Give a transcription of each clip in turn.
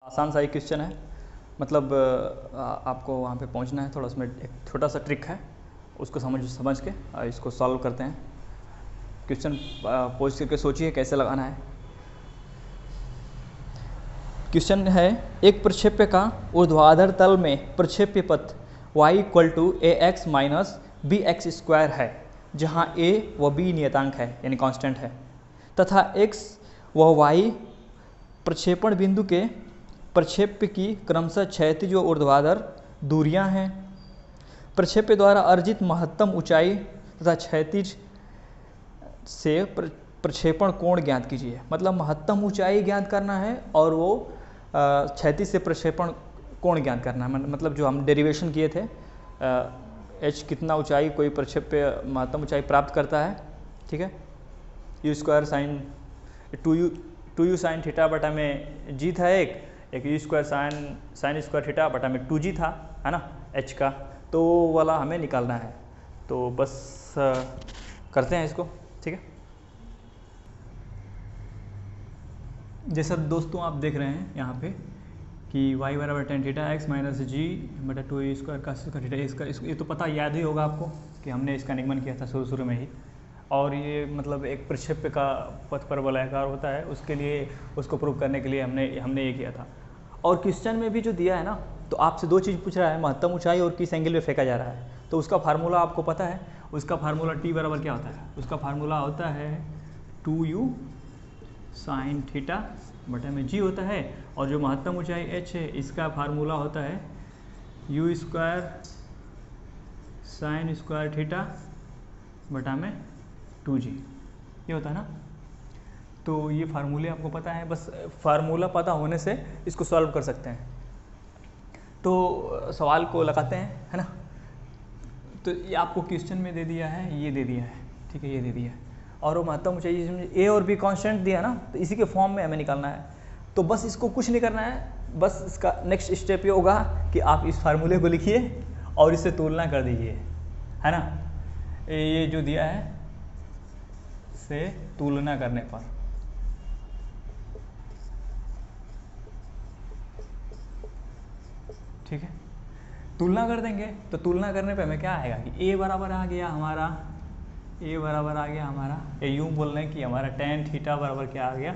आसान सा एक क्वेश्चन है, मतलब आपको वहाँ पे पहुँचना है। थोड़ा उसमें एक छोटा सा ट्रिक है, उसको समझ के इसको सॉल्व करते हैं। क्वेश्चन पोस्ट करके सोचिए कैसे लगाना है। क्वेश्चन है, एक प्रक्षेप्य का ऊर्ध्वाधर तल में प्रक्षेप्य पथ y = ax minus B X square है, जहाँ a व b नियतांक है यानी कांस्टेंट है, तथा x व y प्रक्षेपण बिंदु के प्रक्षेप्य की क्रमशः क्षैतिज व ऊर्ध्वाधर दूरियां हैं। प्रक्षेप्य द्वारा अर्जित महत्तम ऊंचाई तथा क्षैतिज से प्रक्षेपण कोण ज्ञात कीजिए। मतलब महत्तम ऊंचाई ज्ञात करना है और वो क्षैतिज से प्रक्षेपण कोण ज्ञात करना है। मतलब जो हम डेरिवेशन किए थे, h कितना ऊंचाई कोई प्रक्षेप्य महत्तम ऊंचाई प्राप्त करता है, ठीक है। u² sign 2u sine theta बटा में g था, एक u² साइन स्क्वायर थीटा बटा में 2g था, है ना, h का, तो वाला हमें निकालना है। तो बस करते हैं इसको, ठीक है। जैसा दोस्तों आप देख रहे हैं यहाँ पे कि y बराबर tan थीटा x माइनस जी बटा 2u² का थीटा, इसका ये तो पता याद ही होगा आपको कि हमने इसका निगमन किया था शुरू में ही। और ये मतलब एक प्रक्षेप्य का पथ परवलयाकार होता है, उसके लिए उसको प्रूव करने के लिए हमने ये किया था। और क्वेश्चन में भी जो दिया है ना, तो आपसे दो चीज़ पूछ रहा है, महत्तम ऊंचाई और किस एंगल में फेंका जा रहा है। तो उसका फार्मूला आपको पता है, उसका फार्मूला t बराबर क्या होता है, उसका फार्मूला होता है 2u साइन थीटा बटा में g होता है। और जो महत्तम ऊंचाई h है, इसका फार्मूला होता है u² साइन स्क्वायर थीटा बटा में 2g, ये होता है ना। तो ये फार्मूले आपको पता है, बस फार्मूला पता होने से इसको सॉल्व कर सकते हैं। तो सवाल को लगाते हैं, है ना। तो ये आपको क्वेश्चन में दे दिया है, ये दे दिया है, ठीक है, ये दे दिया है। और वो महत्तम ऊंचाई इसमें a और b कांस्टेंट दिया ना, तो इसी के फॉर्म में हमें निकालना है। तो बस इसको कुछ नहीं करना है, बस इसका नेक्स्ट स्टेप ये होगा कि आप इस फार्मूले को लिखिए और इससे तुलना कर दीजिए, है ना। ये जो दिया है से तुलना करने पर, ठीक है, तुलना कर देंगे। तो तुलना करने पे हमें क्या आएगा कि a बराबर आ गया हमारा, ये यूँ बोल रहे हैं कि हमारा tan थीटा बराबर क्या आ गया,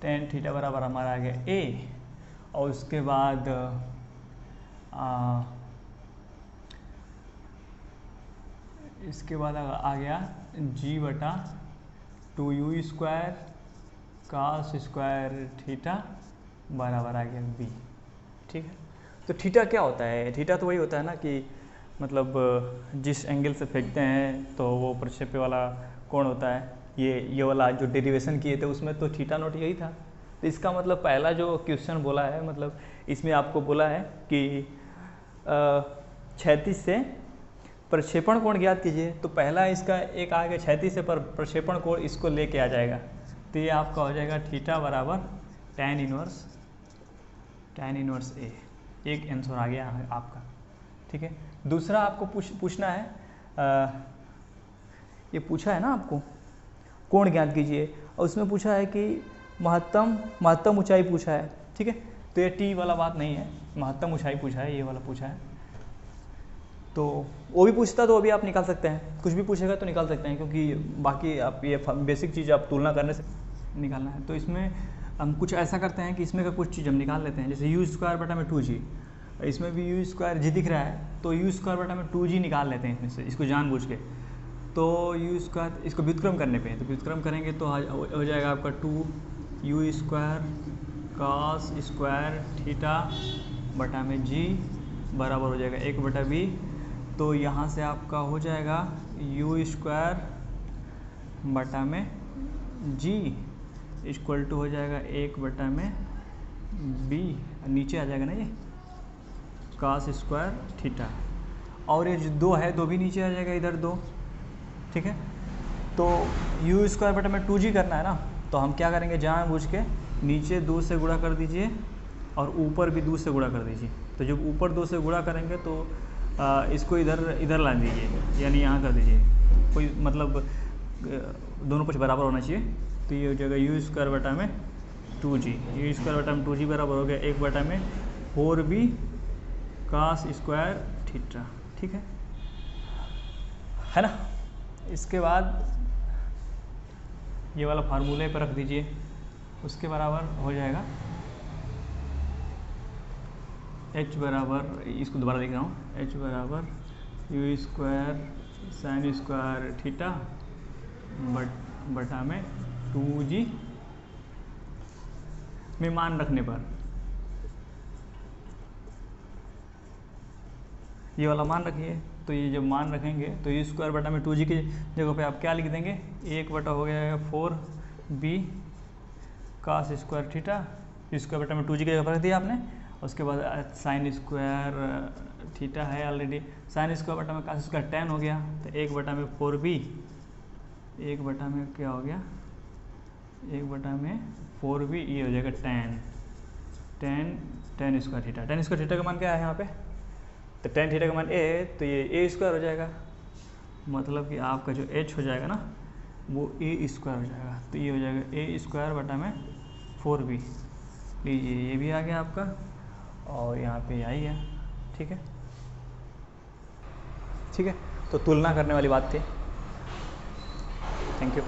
tan थीटा बराबर हमारा आ गया a, और उसके बाद इसके बाद आ गया g बटा 2u² cos स्क्वायर थीटा बराबर आ गया b, ठीक है। तो थीटा क्या होता है, थीटा तो वही होता है ना कि मतलब जिस एंगल से फेंकते हैं तो वो प्रक्षेप्य वाला कोण होता है। ये वाला जो डेरिवेशन किए थे उसमें तो थीटा नॉट यही था। तो इसका मतलब पहला जो क्वेश्चन बोला है, मतलब इसमें आपको बोला है कि क्षैतिज से प्रक्षेपण कोण ज्ञात कीजिए। तो पहला इसका एक आ गया क्षैतिज से प्रक्षेपण कोण, इसको लेके आ जाएगा। तो ये आपका हो जाएगा थीटा बराबर tan इनवर्स a, एक आंसर आ गया आपका, ठीक है। दूसरा आपको पूछना है, ये पूछा है ना आपको कोण ज्ञात कीजिए, और उसमें पूछा है कि महत्तम ऊंचाई पूछा है, ठीक है। तो ये t वाला बात नहीं है, महत्तम ऊंचाई पूछा है, ये वाला पूछा है। तो वो भी पूछता तो अभी आप निकाल सकते हैं, कुछ भी पूछेगा तो निकाल सकते हैं, क्योंकि बाकी आप ये बेसिक चीज़ आप तुलना करने से निकालना है। तो इसमें हम कुछ ऐसा करते हैं कि इसमें का कुछ चीज़ हम निकाल लेते हैं, जैसे u² बटा में 2g, इसमें भी u² g दिख रहा है, तो u² बटा में 2g निकाल लेते हैं इसमें से, इसको जानबूझ के। तो u², इसको व्युत्क्रम करने पे, तो व्युत्क्रम करेंगे तो हो जाएगा आपका 2u² cos स्क्वायर थीटा बटा में g बराबर हो जाएगा 1 बटा b। तो यहाँ से आपका हो जाएगा u² बटा में g इक्वल टू हो जाएगा 1 बटा में b, नीचे आ जाएगा ना ये cos स्क्वायर थीटा, और ये जो 2 है 2 भी नीचे आ जाएगा, इधर 2, ठीक है। तो u² बटा में 2g करना है ना, तो हम क्या करेंगे, जानबूझ के नीचे 2 से गुणा कर दीजिए और ऊपर भी 2 से गुणा कर दीजिए। तो जब ऊपर 2 से गुणा करेंगे तो इसको इधर ला दीजिए, यानी यहाँ कर दीजिए, कोई मतलब दोनों कुछ बराबर होना चाहिए। तो ये हो जाएगा u² बटा में 2g, यू स्क्वायर बटा में 2g बराबर हो गया 1 बटा में 4b cos स्क्वायर थीटा। ठीक है ना। इसके बाद ये वाला फार्मूले पर रख दीजिए, उसके बराबर हो जाएगा h बराबर, इसको दोबारा लिख रहा हूँ, h बराबर you square sine square theta बटा में 2g में मान रखने पर, ये वाला मान रखिए। तो ये जब मान रखेंगे तो यू स्क्वायर बटा में 2g की जगह पे आप क्या लिख देंगे, 1 बटा हो गया 4b cos square theta, you square बटा में 2g की जगह पर रख दिया आपने। उसके बाद साइन स्क्वायर थीटा है ऑलरेडी, साइन स्क्वायर बटा में cos स्क्वायर tan हो गया, तो 1 बटा में 4b, 1 बटा में क्या हो गया, 1 बटा में 4b, ये हो जाएगा tan square theta. tan square theta का मान क्या है यहाँ पे, तो tan थीटा का मान a, तो ये a स्क्वायर हो जाएगा, मतलब कि आपका जो h हो जाएगा ना वो a स्क्वायर हो जाएगा, तो ये हो जाएगा a स्क्वायर बटा में 4b। लीजिए ये भी आ गया आपका, और यहाँ पे आ ही गया। ठीक है, ठीक है, तो तुलना करने वाली बात थी। Thank you.